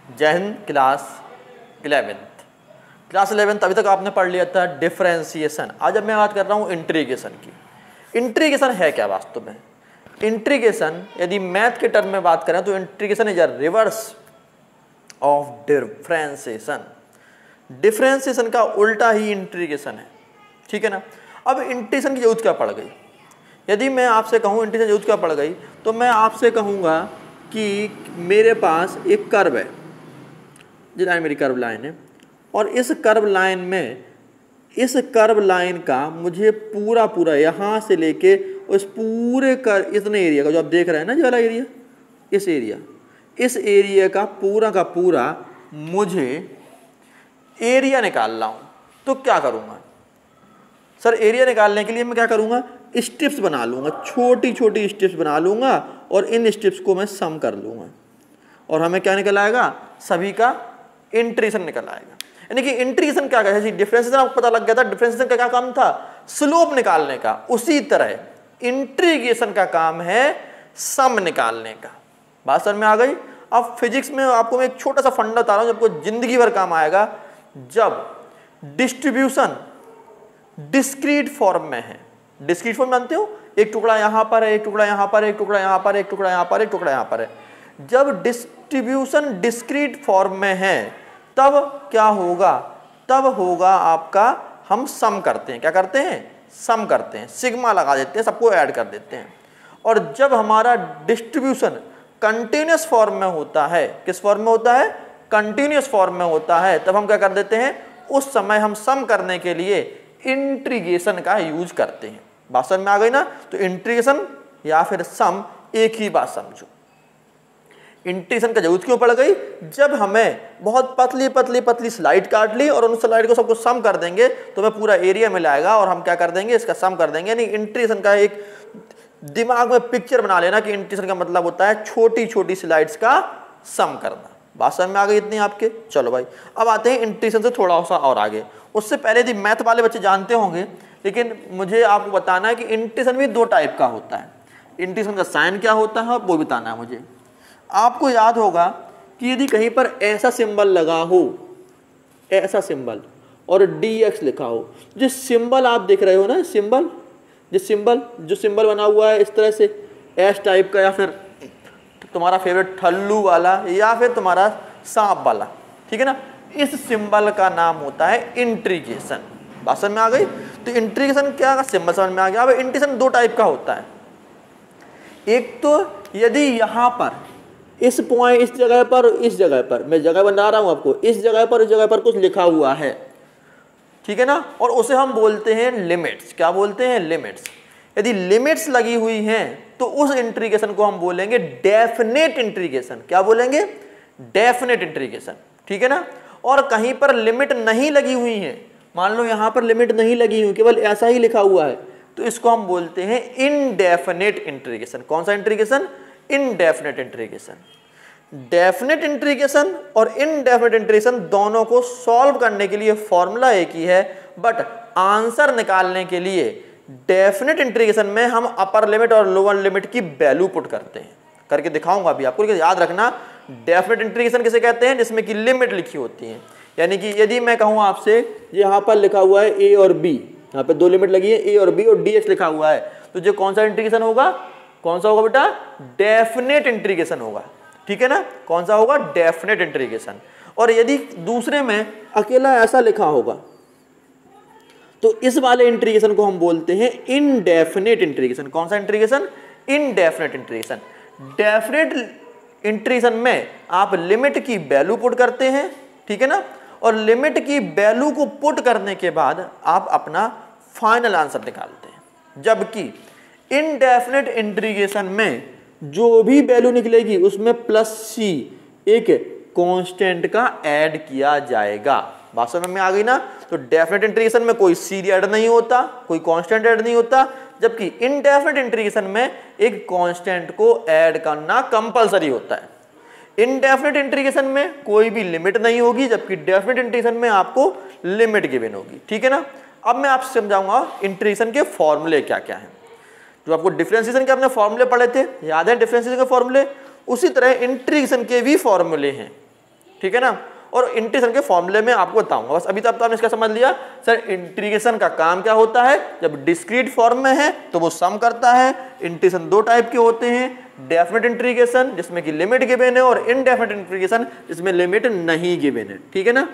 जय Hind. Class 11th अभी तक आपने पढ़ लिया था डिफरेंशिएशन। आज अब मैं बात कर रहा हूँ इंटीग्रेशन की। इंटीग्रेशन है क्या वास्तव में? इंटीग्रेशन यदि मैथ के टर्म में बात करें तो integration is a reverse of differentiation. Differentiation का उल्टा ही इंटीग्रेशन है, ठीक है ना। अब इंटीग्रेशन की जरूरत क्या पड़ गई? यदि मैं आपसे कहूँ इंटीग्रेशन की जरूरत क्या पड़ गई, तो मैं आपसे कहूँगा कि मेरे पास एक कर्व है, ये लाइन मेरी कर्व लाइन है, और इस कर्व लाइन में इस कर्व लाइन का मुझे पूरा पूरा यहाँ से लेके उस पूरे कर इतने एरिया का जो आप देख रहे हैं ना, ये वाला एरिया, इस एरिया का पूरा मुझे एरिया निकालना हूँ। तो क्या करूँगा सर? एरिया निकालने के लिए मैं क्या करूँगा? स्टेप्स बना लूँगा, छोटी छोटी स्टेप्स बना लूँगा और इन स्टेप्स को मैं सम कर लूँगा और हमें क्या निकल आएगा? सभी का इंटीग्रेशन निकल आएगा। यानी कि इंटीग्रेशन क्या है? जैसे डिफरेंशिएशन आपको पता लग गया था, डिफरेंशिएशन का क्या काम था? स्लोप निकालने का। उसी तरह इंटीग्रेशन का काम है सम निकालने का। बात समझ में आ गई? अब फिजिक्स में आपको मैं एक छोटा सा फंडा बता रहा हूँ, जो आपको जिंदगी भर काम आएगा। जब डिस्ट्रीब्यूशन डिस्क्रीट फॉर्म में है, डिस्क्रीट फॉर्म जानते हो, एक टुकड़ा यहाँ पर है, एक टुकड़ा यहाँ पर है, एक टुकड़ा यहाँ पर है, एक टुकड़ा यहाँ पर है, एक टुकड़ा यहाँ पर है। जब डिस्ट्रीब्यूशन डिस्क्रीट फॉर्म में है तब क्या होगा? तब होगा आपका, हम सम करते हैं। क्या करते हैं? सम करते हैं, सिग्मा लगा देते हैं, सबको ऐड कर देते हैं। और जब हमारा डिस्ट्रीब्यूशन कंटिन्यूअस फॉर्म में होता है, किस फॉर्म में होता है? कंटिन्यूअस फॉर्म में होता है, तब हम क्या कर देते हैं? उस समय हम सम करने के लिए इंटीग्रेशन का यूज करते हैं। बात समझ में आ गई ना? तो इंटीग्रेशन या फिर सम एक ही बात समझो। इंटीग्रेशन का जरूरत क्यों पड़ गई? जब हमें बहुत पतली स्लाइड काट ली और उन स्लाइड को सबको सम कर देंगे तो हमें पूरा एरिया मिल आएगा और हम क्या कर देंगे? इसका सम कर देंगे। यानी इंटीग्रेशन का एक दिमाग में पिक्चर बना लेना कि इंटीग्रेशन का मतलब होता है छोटी छोटी स्लाइड्स का सम करना। बात समझ में आ गई इतनी आपके? चलो भाई, अब आते हैं इंटीग्रेशन से थोड़ा सा और आगे। उससे पहले यदि मैथ वाले बच्चे जानते होंगे, लेकिन मुझे आपको बताना है कि इंटीग्रेशन भी दो टाइप का होता है। इंटीग्रेशन का साइन क्या होता है वो बताना है मुझे। आपको याद होगा कि यदि कहीं पर ऐसा सिंबल लगा हो, ऐसा सिंबल, और dx लिखा हो, जिस सिंबल आप देख रहे हो ना, सिंबल, जो सिंबल बना हुआ है इस तरह से एस टाइप का, या फिर तुम्हारा फेवरेट ठल्लू वाला, या फिर तुम्हारा सांप वाला, ठीक है ना, इस सिंबल का नाम होता है इंटीग्रेशन। बात समझ में आ गई? तो इंटीग्रेशन क्या का सिंबल समझ में आ गया। अब इंटीग्रेशन दो टाइप का होता है। एक तो यदि यहाँ पर इस पॉइंट, इस जगह पर, इस जगह पर, मैं जगह बना रहा हूँ आपको, इस जगह पर, इस जगह पर कुछ लिखा हुआ है, ठीक है ना, और उसे हम बोलते हैं लिमिट्स। क्या बोलते हैं? लिमिट्स। यदि लिमिट्स लगी हुई हैं तो उस इंटीग्रेशन को हम बोलेंगे डेफिनेट इंटीग्रेशन। क्या बोलेंगे? डेफिनेट इंटीग्रेशन, ठीक है ना। और कहीं पर लिमिट नहीं लगी हुई है, मान लो यहाँ पर लिमिट नहीं लगी हुई, केवल ऐसा ही लिखा हुआ है, तो इसको हम बोलते हैं इनडेफिनेट इंटीग्रेशन। कौन सा integration? Indefinite integration. Definite integration और इनडेफिनेट इंटीग्रेशन दोनों को सॉल्व करने के लिए फॉर्मूला एक ही है, बट आंसर निकालने के लिए डेफिनेट इंटीग्रेशन में हम अपर लिमिट और लोअर लिमिट की वैल्यू पुट करते हैं। करके दिखाऊंगा अभी आपको, लेकिन याद रखना डेफिनेट इंटीग्रेशन किसे कहते हैं? जिसमें कि लिमिट लिखी होती है। यानी कि यदि मैं कहूँ आपसे, यहाँ पर लिखा हुआ है a और b, यहाँ पे दो लिमिट लगी है, a और b, और dx लिखा हुआ है, तो जो कौन सा इंटीग्रेशन होगा? कौन सा होगा बेटा? डेफिनेट इंटीग्रेशन होगा, ठीक है ना। कौन सा होगा? Definite integration. और यदि दूसरे में अकेला ऐसा लिखा होगा तो इस वाले इंटीग्रेशन को हम बोलते हैं इनडेफिनेट इंटीग्रेशन। कौन सा integration? Indefinite integration. Definite integration में आप लिमिट की वैल्यू पुट करते हैं, ठीक है ना, और लिमिट की वैल्यू को पुट करने के बाद आप अपना फाइनल आंसर निकालते हैं। जबकि इनडेफिनेट इंटीग्रेशन में जो भी वैल्यू निकलेगी उसमें प्लस सी, एक कांस्टेंट का ऐड किया जाएगा। बात समझ में आ गई ना? तो डेफिनेट इंटीग्रेशन में कोई सी ऐड नहीं होता, कोई कांस्टेंट ऐड नहीं होता, जबकि इनडेफिनेट इंटीग्रेशन में एक कांस्टेंट को ऐड करना कंपलसरी होता है। इनडेफिनेट इंटीग्रेशन में कोई भी लिमिट नहीं होगी, जबकि डेफिनेट इंटीग्रेशन में आपको लिमिट गिवन होगी, ठीक है ना। अब मैं आपसे समझाऊंगा इंटीग्रेशन के फॉर्मूले क्या क्या हैं। जो आपको डिफरेंशिएशन के अपने फॉर्मूले पढ़े थे, याद है डिफरेंशिएशन के फॉर्मूले? उसी तरह इंटीग्रेशन के भी फॉर्मूले हैं, ठीक है ना। और इंटीग्रेशन के फॉर्मूले में आपको बताऊंगा, बस अभी तक तो आपने इसका समझ लिया। सर इंटीग्रेशन का काम क्या होता है, जब डिस्क्रीट फॉर्म में है तो वो सम करता है। इंटीग्रेशन दो टाइप के होते हैं, डेफिनेट इंटीग्रेशन जिसमें कि लिमिट गिवन है, और इनडेफिनेट इंटीग्रेशन जिसमें लिमिट नहीं गिवन है, ठीक है ना।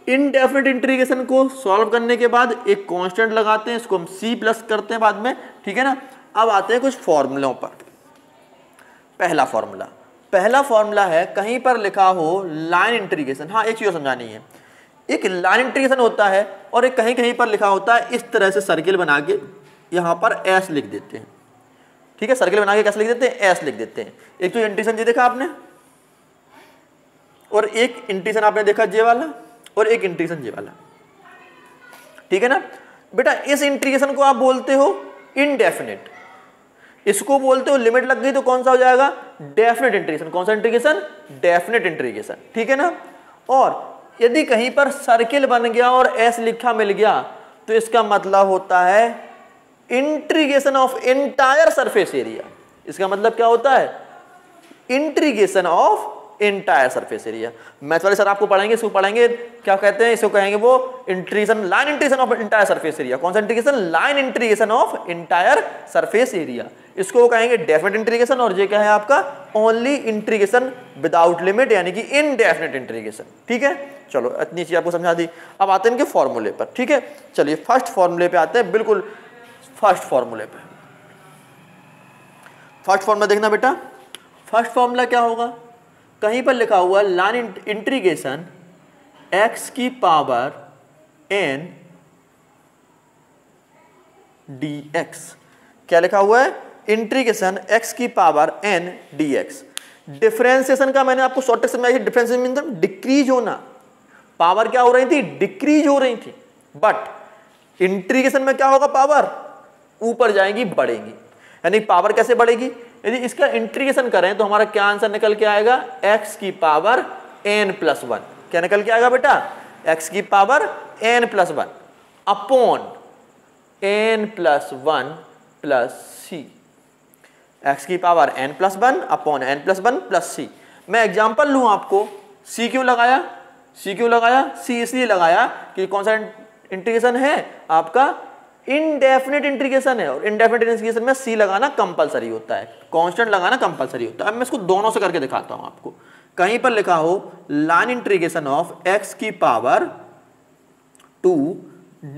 इनडेफिनेट इंटीग्रेशन को सॉल्व करने के बाद एक कांस्टेंट लगाते हैं, इसको हम c प्लस करते हैं बाद में, ठीक है ना। अब आते हैं कुछ फॉर्मूलों पर। पहला फॉर्मूला है, कहीं पर लिखा हो लाइन इंटीग्रेशन। हाँ, एक चीज समझानी है, एक लाइन इंटीग्रेशन होता है और एक कहीं कहीं पर लिखा होता है इस तरह से सर्किल बना के यहाँ पर s लिख देते हैं, ठीक है। सर्किल बना के कैसे लिख देते हैं, s लिख देते हैं। एक तो इंटीग्रेशन ये देखा आपने, और एक इंटीग्रेशन आपने देखा जे वाला, और एक इंटीग्रेशन जे वाला, ठीक है ना। बेटा इस इंटीग्रेशन को आप बोलते हो इनडेफिनेट, इसको बोलते हो लिमिट लग गई तो कौन सा हो जाएगा, डेफिनेट इंटीग्रेशन। कौन सा इंटीग्रेशन, डेफिनेट इंटीग्रेशन, ठीक है ना। और यदि कहीं पर सर्किल बन गया और एस लिखा मिल गया तो इसका मतलब होता है integration of entire surface area. इसका मतलब क्या होता है, integration of entire surface area. Math वाले सर आपको पढ़ाएंगे, इसको पढ़ाएंगे क्या कहते हैं, इसको कहेंगे वो integration, line integration of entire surface area. कौन सा integration, line integration of entire surface area. इसको वो कहेंगे डेफिनेट इंटीग्रेशन, और ये क्या है आपका, ओनली इंटीग्रेशन विदाउट लिमिट, यानी कि इनडेफिनेट इंटीग्रेशन, ठीक है। चलो इतनी चीज आपको समझा दी। अब आते हैं इनके फॉर्मूले पर, ठीक है। चलिए फर्स्ट फॉर्मूले पे आते हैं, बिल्कुल फर्स्ट फॉर्मूले पे। फर्स्ट फॉर्मूला देखना बेटा, फर्स्ट फॉर्मूला क्या होगा, कहीं पर लिखा हुआ लाइन इंटीग्रेशन x की पावर n dx। क्या लिखा हुआ है, इंटीग्रेशन x की पावर n dx। डिफरेंशिएशन का मैंने आपको शॉर्ट टेक्स्ट में, डिफरेंशिएशन मतलब डिक्रीज होना, पावर क्या हो रही थी, डिक्रीज हो रही थी। बट इंटीग्रेशन में क्या होगा, पावर ऊपर जाएंगी, बढ़ेंगी। यानी पावर कैसे बढ़ेगी, यदि इसका इंटीग्रेशन करें तो हमारा क्या आंसर निकल के आएगा, x की पावर n+1। क्या निकल के आएगा बेटा, x की power n+1 upon n+1 plus c। x की power n+1 upon n+1 plus c। मैं एग्जांपल लूं आपको, c क्यों लगाया, c इसलिए लगाया कि कौन सा इंटीग्रेशन है आपका, इनडेफिनेट इंटीग्रेशन है, और इनडेफिनेट इंटीग्रेशन में c लगाना कंपलसरी होता है, कांस्टेंट लगाना कंपलसरी होता है। अब मैं इसको दोनों से करके दिखाता हूं आपको। कहीं पर लिखा हो लाइन इंटीग्रेशन ऑफ x की पावर 2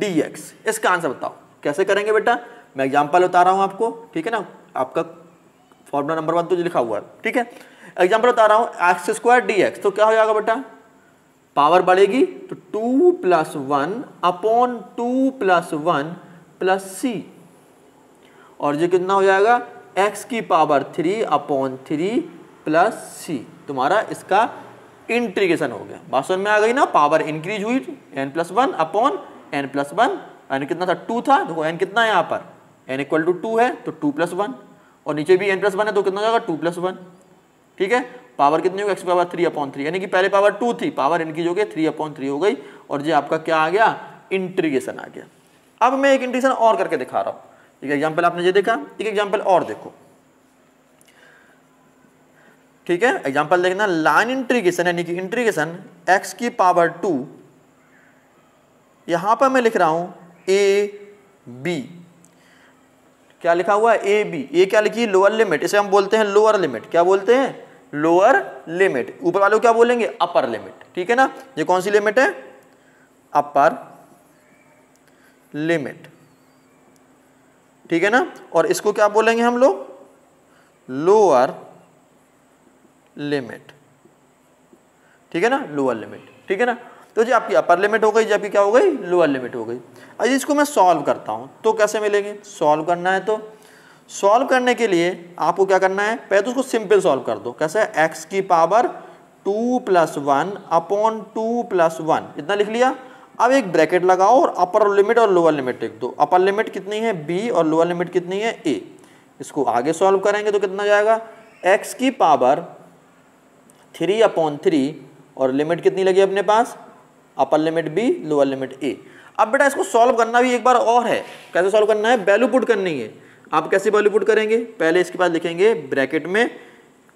dx, इसका आंसर बताओ कैसे करेंगे बेटा। मैं एग्जांपल बता रहा हूं आपको, ठीक है ना। आपका फॉर्मूला नंबर 1 तो लिखा हुआ है, ठीक है। एग्जांपल बता रहा हूं x² dx, तो क्या हो जाएगा बेटा, पावर बढ़ेगी तो 2 + 1 अपॉन 2 + 1 प्लस c, और ये कितना हो जाएगा, x की पावर 3 अपॉन 3 प्लस c। तुम्हारा इसका इंटीग्रेशन हो गया। बात समझ में आ गई ना, पावर इंक्रीज हुई n+1 अपॉन n+1, n कितना था, 2 था। देखो n कितना है यहाँ पर, n = 2 है तो 2 + 1, और नीचे भी n+1 है तो कितना हो जाएगा, 2 + 1, ठीक है। पावर कितनी होगी, x की पावर 3/3, यानी कि पहले पावर 2 थी, पावर इंक्रीज हो गई 3/3 हो गई, और ये आपका क्या आ गया, इंटीग्रेशन आ गया। अब मैं एक इंटीग्रेशन और करके दिखा रहा हूं। एक एग्जांपल आपने ये देखा, एक एग्जांपल और देखो, ठीक है। एग्जांपल देखना, लाइन इंटीग्रेशन यानी कि इंटीग्रेशन x की पावर 2, यहां पर मैं लिख रहा हूं a b। क्या लिखा हुआ है, a b। ये क्या लिखी, लोअर लिमिट, इसे हम बोलते हैं लोअर लिमिट। क्या बोलते हैं, लोअर लिमिट। ऊपर वाले को क्या बोलेंगे, अपर लिमिट, ठीक है ना। ये कौन सी लिमिट है, अपर लिमिट, ठीक है ना। और इसको क्या बोलेंगे हम लोग, लोअर लिमिट, ठीक है ना, लोअर लिमिट, ठीक है ना। तो जी आपकी अपर लिमिट हो गई, जी आपकी क्या हो गई, लोअर लिमिट हो गई। अब इसको मैं सॉल्व करता हूं तो कैसे मिलेंगे, सॉल्व करना है तो सॉल्व करने के लिए आपको क्या करना है, पहले तो उसको सिंपल सॉल्व कर दो। कैसे, x की पावर 2 + 1 अपॉन 2 + 1, इतना लिख लिया। अब एक ब्रैकेट लगाओ और अपर लिमिट और लोअर लिमिट लिख दो। अपर लिमिट कितनी है b, और लोअर लिमिट कितनी है a। इसको आगे सॉल्व करेंगे तो कितना जाएगा, x की पावर 3/3, और लिमिट कितनी लगी अपने पास, upper limit b, lower limit a। अब बेटा इसको सॉल्व करना भी एक बार और है। कैसे सॉल्व करना है, वैल्यू पुट करनी है। आप कैसे वैल्यू पुट करेंगे, पहले इसके बाद लिखेंगे ब्रैकेट में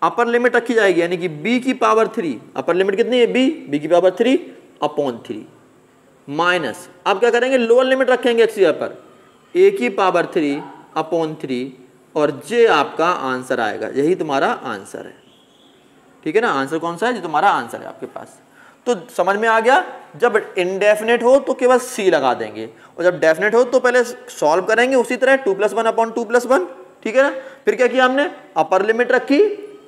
अपर लिमिट रखी जाएगी यानी कि b की पावर 3, अपर लिमिट कितनी है b की पावर 3 अपॉन 3 माइनस, अब क्या करेंगे लोअर लिमिट रखेंगे x की पर a की पावर 3 अपॉन 3 और j आपका आंसर आएगा, यही तुम्हारा आंसर है। ठीक है ना, आंसर कौन सा है, जो तुम्हारा आंसर है आपके पास। तो समझ में आ गया, जब इनडेफिनेट हो तो केवल c लगा देंगे और जब डेफिनेट हो तो पहले सॉल्व करेंगे उसी तरह 2 + 1 अपॉन 2 + 1। ठीक है ना, फिर क्या किया हमने, अपर लिमिट रखी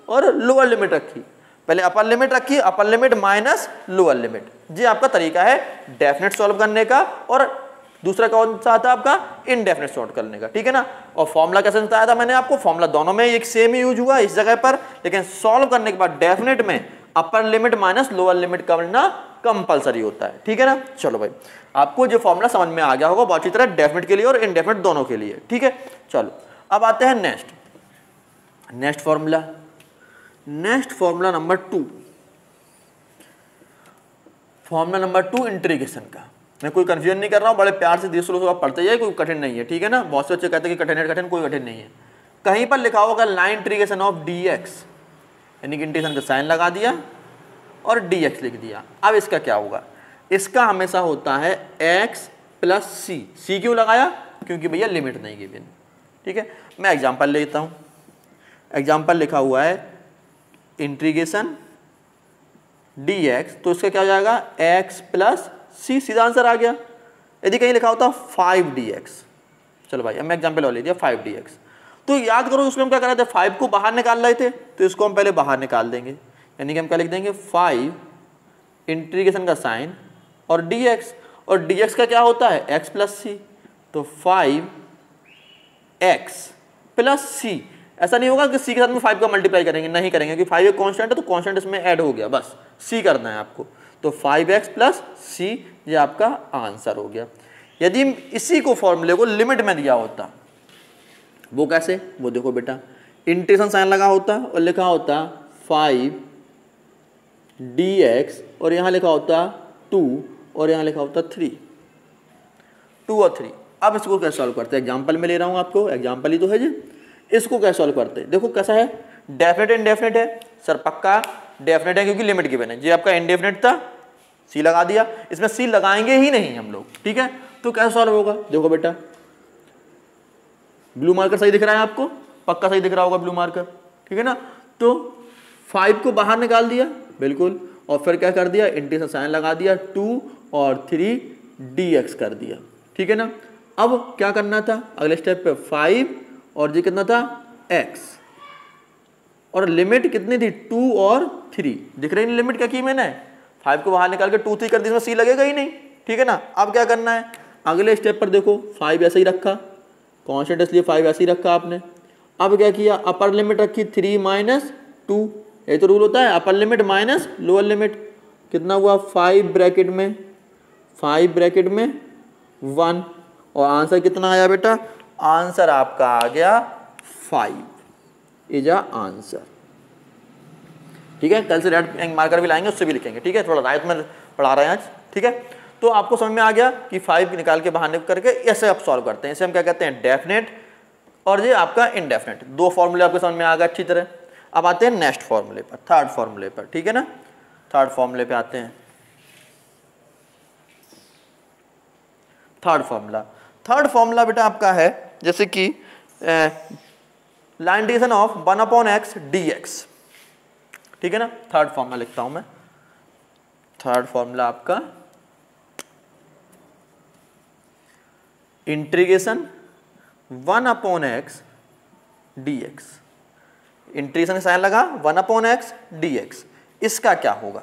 और लोअर लिमिट रखी, पहले अपर लिमिट रखी, upper limit minus lower limit. ये आपका तरीका है डेफिनेट सॉल्व करने का, और दूसरा कौन सा था आपका, इनडेफिनेट सॉल्व करने का। ठीक है ना, और फॉर्मूला कैसे बताया था मैंने आपको, फॉर्मूला दोनों में एक सेम ही यूज हुआ इस जगह पर, लेकिन सॉल्व करने के बाद डेफिनेट में upper limit minus lower limit करना कंपलसरी होता है। ठीक है ना, चलो भाई आपको जो फॉर्मूला समझ में आ गया होगा बहुत अच्छी तरह, डेफिनेट के लिए और इनडेफिनेट दोनों के लिए। ठीक है, चलो अब आते हैं next formula, next formula number 2, formula number 2 integration का। मैं कोई कंफ्यूजन नहीं कर रहा हूँ, बड़े प्यार से धीरे से पढ़ते जाइए, कोई कठिन नहीं है। ठीक है ना, बहुत से बच्चे कहते हैं कि कठिन है, कठिन, कोई कठिन नहीं है। कहीं पर लिखा होगा लाइन इंटीग्रेशन ऑफ dx, यानी कि इंटीग्रेशन का साइन लगा दिया और dx लिख दिया। अब इसका क्या होगा, इसका हमेशा होता है x + c क्यों लगाया, क्योंकि भैया लिमिट नहीं गिवन। ठीक है, मैं एग्जाम्पल लेता हूँ, एग्जाम्पल लिखा हुआ है इंटीग्रेशन dx, तो इसका क्या हो जाएगा x + c, सीधा आंसर आ गया। यदि कहीं लिखा होता 5dx, चलो भाई अब मैं एग्जाम्पल और ले दिया 5dx, तो याद करो उसमें हम क्या कर रहे थे, 5 को बाहर निकाल रहे थे, तो इसको हम पहले बाहर निकाल देंगे, यानी कि हम क्या लिख देंगे 5 इंटीग्रेशन का साइन और dx, और dx का क्या होता है x + c, तो 5x + c। ऐसा नहीं होगा कि c के साथ में 5 का मल्टीप्लाई करेंगे, नहीं करेंगे, क्योंकि 5 एक कांस्टेंट है तो कांस्टेंट इसमें ऐड हो गया, बस c करना है आपको, तो 5x + c ये आपका आंसर हो गया। यदि इसी को फॉर्मूले को लिमिट में दिया होता, वो कैसे, वो देखो बेटा, इंटीग्रेशन साइन लगा होता और लिखा होता 5dx और यहाँ लिखा होता 2 और यहाँ लिखा होता 3, 2 और 3। अब इसको कैसे सॉल्व करते हैं, एग्जाम्पल में ले रहा हूँ आपको, एग्जाम्पल ही तो है जी, इसको कैसे सॉल्व करते हैं, देखो कैसा है, डेफिनेट इनडेफिनेट है सर, पक्का डेफिनेट है क्योंकि लिमिट गिवन है, ये आपका इनडेफिनेट था, सी लगा दिया, इसमें सी लगाएंगे ही नहीं हम लोग। ठीक है, तो कैसे सॉल्व होगा, देखो बेटा ब्लू मार्कर सही दिख रहा है आपको, पक्का सही दिख रहा होगा ब्लू मार्कर। ठीक है ना, तो 5 को बाहर निकाल दिया बिल्कुल, और फिर क्या कर दिया, इंटीग्रेशन साइन लगा दिया, 2 और 3 dx कर दिया। ठीक है ना, अब क्या करना था, अगले स्टेप पे 5 और ये कितना था x, और लिमिट कितनी थी 2 और 3, दिख रही नहीं लिमिट क्या की मैंने, 5 को बाहर निकाल के 2 3 कर दी, इसमें c लगेगा ही नहीं। ठीक है ना, अब क्या करना है, अगले स्टेप पर देखो 5 ऐसे ही रखा, कांस्टेंट इसलिए 5 ऐसे ही रखा आपने। अब क्या किया, अपर लिमिट रखी 3 - 2, ये तो रूल होता है, upper limit minus lower limit, कितना हुआ 5 ब्रैकेट में 1, और आंसर कितना आया बेटा, आंसर आपका आ गया 5 इज अ आंसर। ठीक है, कल से रेड मार्कर भी लाएंगे, उससे भी लिखेंगे। ठीक है, थोड़ा राइट में पढ़ा रहे हैं आज। ठीक है, तो आपको समझ में आ गया कि 5 निकाल के बाहर निकल करके ऐसे आप सॉल्व करते हैं, इसे हम क्या कहते हैं डेफिनेट, और ये आपका इनडेफिनेट। 2 फॉर्मूले आपको समझ में आ गए अच्छी तरह। अब आते हैं नेक्स्ट फॉर्मूले पर, थर्ड फॉर्मूले पर। ठीक है ना, थर्ड फॉर्मूले पे आते हैं। थर्ड फॉर्मूला बेटा आपका है जैसे कि line integration of 1/x dx। ठीक है ना, थर्ड फॉर्मूला लिखता हूं मैं, थर्ड फॉर्मूला आपका इंटीग्रेशन 1/x dx, इंटीग्रेशन का साइन लगा 1/x dx, इसका क्या होगा।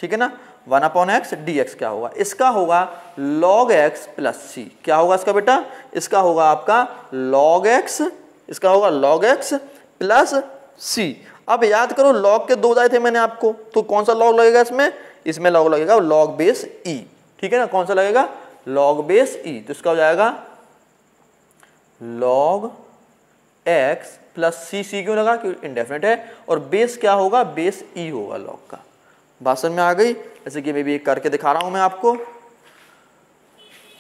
ठीक है ना, 1/x dx क्या होगा, इसका होगा log x + c। क्या होगा इसका बेटा, इसका होगा आपका log x, इसका होगा log x + c। अब याद करो log के 2 दाए थे मैंने आपको, तो कौन सा log लगेगा इसमें, इसमें log लगेगा log बेस e। ठीक है ना, कौन सा लगेगा log बेस e, तो इसका हो जाएगा log x + c। c क्यों लगा, क्योंकि इंडेफिनेट है, और बेस क्या होगा, बेस e होगा log का। बात समझ में आ गई, जैसे कि मैं भी एक करके दिखा रहा हूं मैं आपको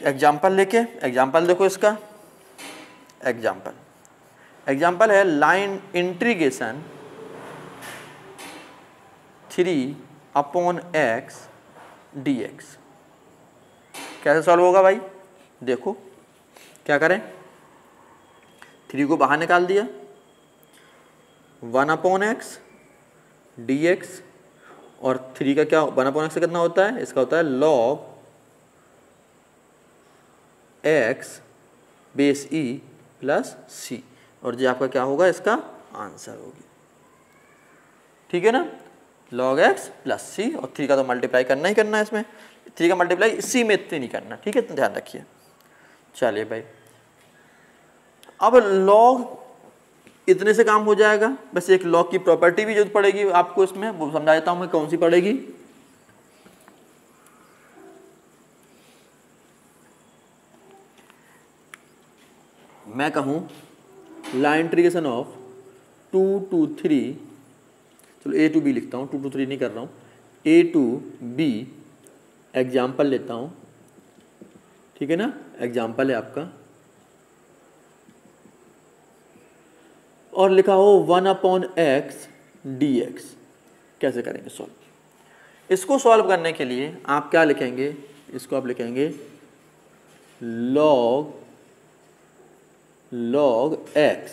एग्जाम्पल लेके। एग्जाम्पल देखो इसका, एग्जाम्पल है लाइन इंटीग्रेशन 3/x dx। कैसे सॉल्व होगा भाई? देखो क्या करें, 3 को बाहर निकाल दिया, 1/x dx, और 3 का क्या 1/x से कितना होता है? इसका होता है log x base e plus c, और ये आपका क्या होगा? इसका आंसर होगी। ठीक है ना, log x प्लस c, और 3 का तो मल्टीप्लाई करना ही करना है इसमें, 3 का मल्टीप्लाई इसी में इतने नहीं करना। ठीक है, इतना ध्यान रखिए। चलिए भाई, अब log इतने से काम हो जाएगा। बस एक log की प्रॉपर्टी भी जरूरत पड़ेगी आपको इसमें, वो समझा देता हूं मैं कौन सी पड़ेगी। मैं कहूं लाइन इंटीग्रेशन ऑफ 2 to 3, चलो a to b लिखता हूं, 2 to 3 नहीं कर रहा हूं, a to b एग्जाम्पल लेता हूं। ठीक है ना, एग्जाम्पल है आपका, और लिखा हो 1/x dx। कैसे करेंगे सॉल्व? इसको सॉल्व करने के लिए आप क्या लिखेंगे? इसको आप लिखेंगे log x,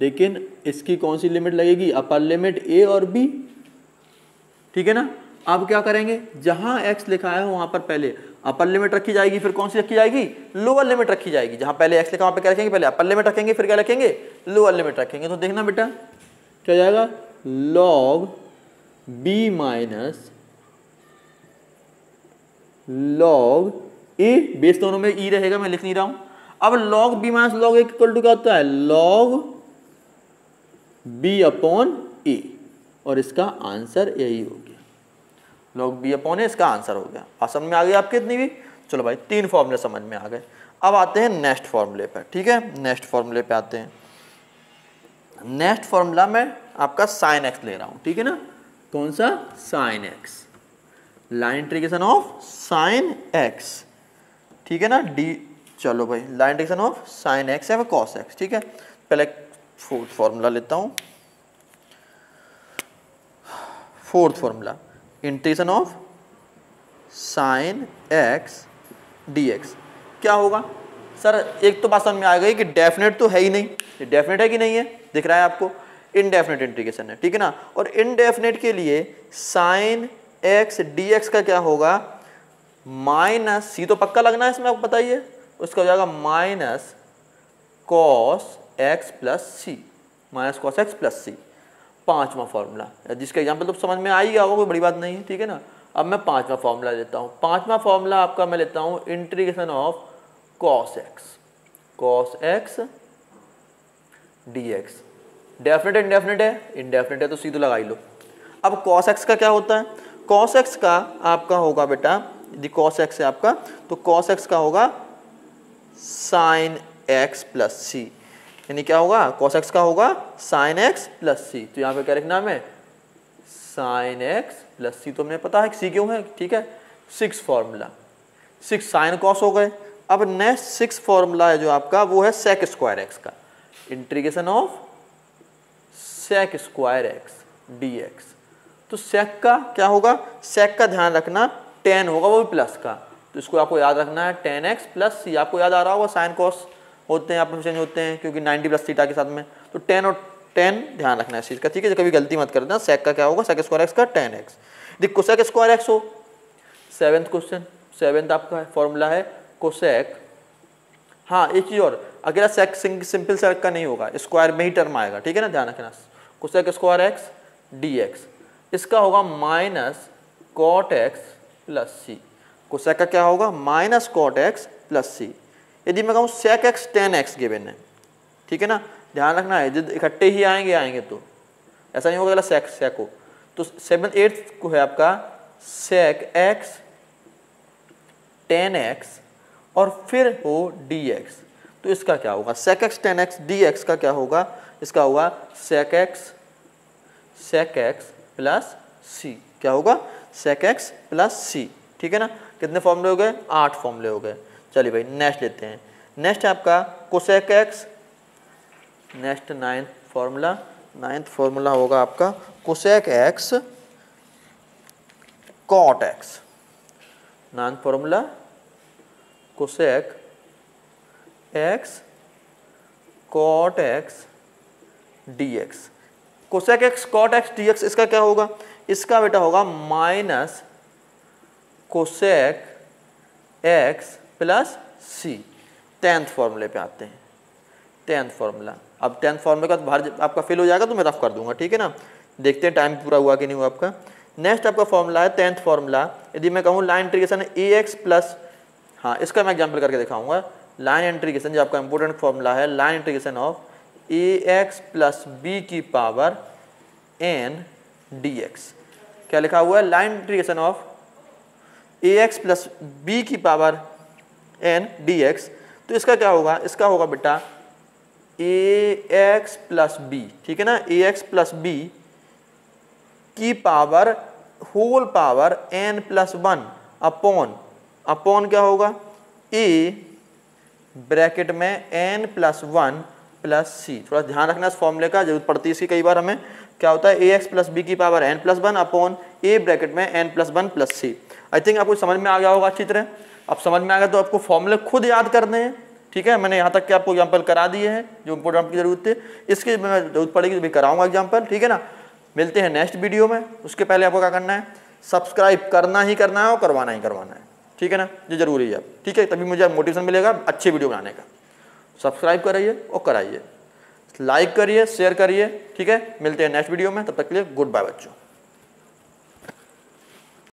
लेकिन इसकी कौन सी लिमिट लगेगी? अपर लिमिट a और b। ठीक है ना, अब क्या करेंगे? जहां x लिखा है वहां पर पहले अपर लिमिट रखी जाएगी, फिर कौन सी रखी जाएगी? लोअर लिमिट रखी जाएगी। जहां पहले x लिखा वहां पे क्या रखेंगे? पहले अपर लिमिट रखेंगे, फिर क्या रखेंगे? लोअर लिमिट रखेंगे। तो देखना बेटा क्या जाएगा? log b minus log a, base दोनों में e रहेगा, मैं लिख नहीं रहा हूं। अब log b minus log a equal to क्या होता है? log b/a, और इसका आंसर यही हो गया, log b/a इसका आंसर हो गया। बात समझ में आ गई आपके इतनी भी? चलो भाई, 3 फॉर्मूले समझ में आ गए। अब आते हैं नेक्स्ट फॉर्मूले पर। ठीक है, नेक्स्ट फॉर्मूले पे आते हैं। नेक्स्ट फॉर्मूला में आपका sin x ले रहा हूं। ठीक है ना, कौन सा? sin x, line integration of sin x। ठीक है ना, चलो भाई, line integration of sin x या cos x। ठीक है, पहले फोर्थ फॉर्मूला लेता हूं। Fourth formula, integration of sin x dx। क्या होगा सर? एक तो बात समझ में आ गई कि डेफिनेट तो है ही नहीं, ये डेफिनेट है कि नहीं है? दिख रहा है आपको, इनडेफिनेट इंटीग्रेशन है। ठीक है ना, और इनडेफिनेट के लिए sin x dx का क्या होगा? माइनस c तो पक्का लगना है इसमें, आपको बताइए। उसका हो जाएगा माइनस cos x प्लस सी, माइनस cos x प्लस सी। 5वां फॉर्मूला, जिसका एग्जाम्पल तो समझ में आ ही गया होगा, कोई बड़ी बात नहीं है। ठीक है ना, अब मैं 5वां फॉर्मूला लेता हूँ। 5वां फॉर्मूला आपका मैं लेता हूँ integration of cos x dx। Definite indefinite है? इनडेफिनेट है तो सीधे लगा ही लो। अब cos x का क्या होता है? cos x का आपका होगा बेटा, यदि cos x है आपका, तो cos x का होगा sin x प्लस सी, यानी क्या होगा? cos x का होगा sin x प्लस सी। तो यहाँ पे क्या लिखना है? sin x प्लस सी, तो हमें पता है सी क्यों है। ठीक है, 6 फॉर्मूला, 6 sin cos हो गए। अब नेक्स्ट 6 फॉर्मूला है जो आपका, वो है sec स्क्वायर x का, integration of sec square x dx। तो sec का क्या होगा? sec का ध्यान रखना tan होगा, वो भी प्लस का, तो इसको आपको याद रखना है tan x प्लस सी। आपको याद आ रहा होगा sin cos होते हैं, आप चेंज होते हैं क्योंकि 90 प्लस थीटा के साथ में, तो tan और tan ध्यान रखना है इस चीज़ का। ठीक है, कभी गलती मत कर देना। sec का क्या होगा? sec स्क्वायर x का tan x। देख cosec स्क्वायर x हो, 7th क्वेश्चन, 7th आपका फॉर्मूला है cosec। हाँ, एक चीज़ और, अकेला sec सिंपल sec का नहीं होगा, स्क्वायर में ही टर्म आएगा। ठीक है ना, ध्यान रखना। cosec स्क्वायर x dx, इसका होगा माइनस cot x प्लस सी। cosec का क्या होगा? माइनस cot x प्लस सी। यदि मैं कहूँ sec x tan x given है, ठीक है ना, ध्यान रखना है, जब इकट्ठे ही आएंगे तो ऐसा नहीं होगा sec हो। तो 7th 8th को है आपका sec x tan x और फिर हो dx। तो इसका क्या होगा? sec x tan x dx का क्या होगा? इसका होगा sec x प्लस सी। क्या होगा? sec x प्लस सी। ठीक है ना, कितने फॉर्मूले हो गए? 8 फॉर्मूले हो गए। चलिए भाई, नेक्स्ट लेते हैं। नेक्स्ट है आपका cosec x। Next 9th formula, 9th formula होगा आपका cosec x cot x, nine formula cosec x cot x d x. Cosec x cot x d x, इसका क्या होगा, इसका बेटा होगा minus cosec x plus c. 10th फॉर्मूले पे आते हैं, 10th फॉर्मूला। अब 10th फॉर्मूले का बाहर आपका फिल हो जाएगा तो मैं रफ कर दूंगा, ठीक है ना। देखते हैं टाइम पूरा हुआ कि नहीं हुआ आपका। नेक्स्ट आपका फॉर्मूला है 10th फॉर्मूला, यदि मैं कहूँ लाइन इंटीग्रेशन ए एक्स प्लस, हाँ इसका मैं एग्जाम्पल करके दिखाऊंगा। लाइन इंटीग्रेशन जो आपका इंपॉर्टेंट फॉर्मूला है, line integration of a x plus b की पावर एन डी एक्स। क्या लिखा हुआ है, line integration of a x plus b की पावर एन डी एक्स। तो इसका क्या होगा, इसका होगा बेटा ए एक्स प्लस बी, ठीक है ना, ए एक्स प्लस बी की power whole power n plus one upon, upon क्या होगा ए ब्रैकेट में n plus one plus c. थोड़ा ध्यान रखना इस फॉर्मूले का, जरूरत पड़ती है इसकी कई बार हमें। क्या होता है, ए एक्स प्लस बी की power n plus one upon a bracket में n plus one plus c. I think आपको समझ में आ गया होगा अच्छी तरह। अब समझ में आ गया तो आपको फॉर्मूले खुद याद करने हैं, ठीक है। मैंने यहाँ तक के आपको एग्जाम्पल करा दिए हैं जो इंपोर्टेंट की जरूरत है, इसकी जरूरत पड़ेगी तो भी कराऊंगा एग्जाम्पल, ठीक है ना। मिलते हैं नेक्स्ट वीडियो में। उसके पहले आपको क्या करना है, सब्सक्राइब करना ही करना है और करवाना ही करवाना है, ठीक है ना, ये जरूरी है, ठीक है। तभी मुझे मोटिवेशन मिलेगा अच्छे वीडियो बनाने का। सब्सक्राइब करिए और कराइए, लाइक करिए, शेयर करिए, ठीक है। मिलते हैं नेक्स्ट वीडियो में, तब तक के लिए गुड बाय बच्चों।